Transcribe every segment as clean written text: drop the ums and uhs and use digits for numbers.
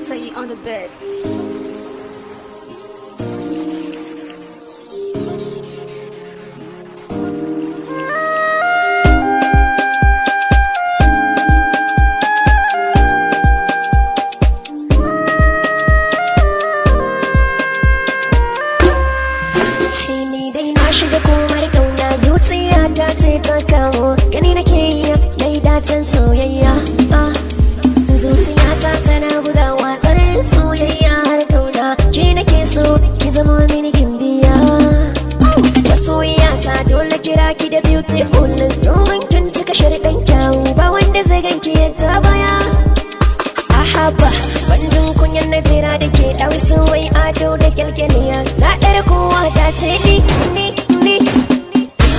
Tay on the bed. Shiga komar kauna zuciya ta ce ta kawo gani nake yi dai dacen soyayya zuciya ta tana gudawa tsananin soyayya har kauna ke nake so ki zama mini gimbiya masoyiya ta dole kira ki da beautiful domin kin cika sharɗan kyawu ba wanda zai ganki ya ta baya ahaba banjin kunyan na jira da ke ɗawi suwai ado da kyalkyaliya na ɗara kowa ta ce ni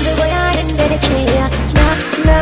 da bayanin da nake ya na